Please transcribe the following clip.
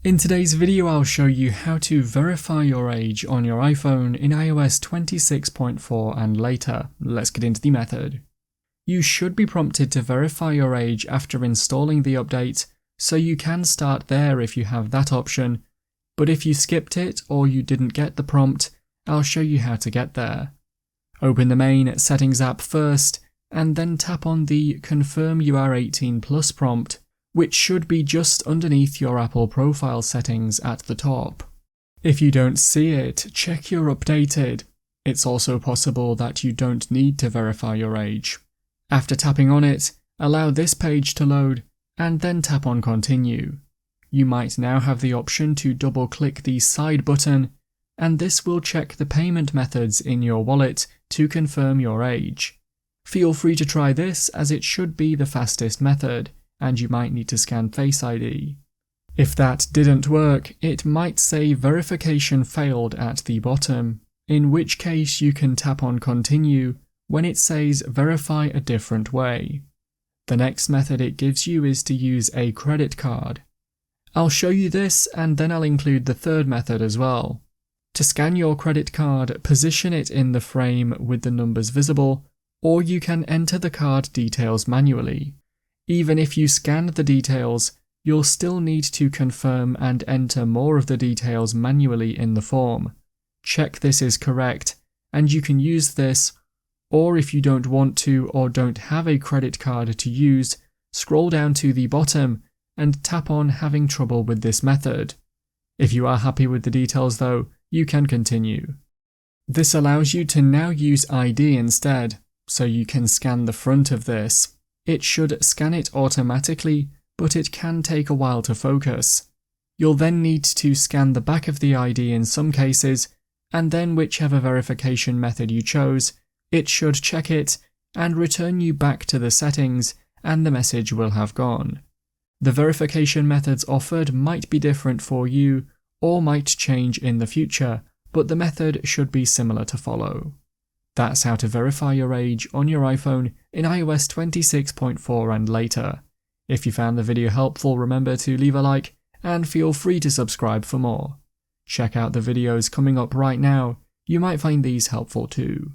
In today's video, I'll show you how to verify your age on your iPhone in iOS 26.4 and later. Let's get into the method. You should be prompted to verify your age after installing the update, so you can start there if you have that option, but if you skipped it or you didn't get the prompt, I'll show you how to get there. Open the main Settings app first, and then tap on the Confirm You Are 18 Plus prompt, which should be just underneath your Apple profile settings at the top. If you don't see it, check you're updated. It's also possible that you don't need to verify your age. After tapping on it, allow this page to load, and then tap on Continue. You might now have the option to double-click the side button, and this will check the payment methods in your wallet to confirm your age. Feel free to try this, as it should be the fastest method, and you might need to scan Face ID. If that didn't work, it might say verification failed at the bottom, in which case you can tap on Continue when it says verify a different way. The next method it gives you is to use a credit card. I'll show you this, and then I'll include the third method as well. To scan your credit card, position it in the frame with the numbers visible, or you can enter the card details manually. Even if you scan the details, you'll still need to confirm and enter more of the details manually in the form. Check this is correct, and you can use this, or if you don't want to or don't have a credit card to use, scroll down to the bottom and tap on Having Trouble with this method. If you are happy with the details though, you can continue. This allows you to now use ID instead, so you can scan the front of this. It should scan it automatically, but it can take a while to focus. You'll then need to scan the back of the ID in some cases, and then whichever verification method you chose, it should check it and return you back to the settings, and the message will have gone. The verification methods offered might be different for you, or might change in the future, but the method should be similar to follow. That's how to verify your age on your iPhone in iOS 26.4 and later. If you found the video helpful, remember to leave a like and feel free to subscribe for more. Check out the videos coming up right now, you might find these helpful too.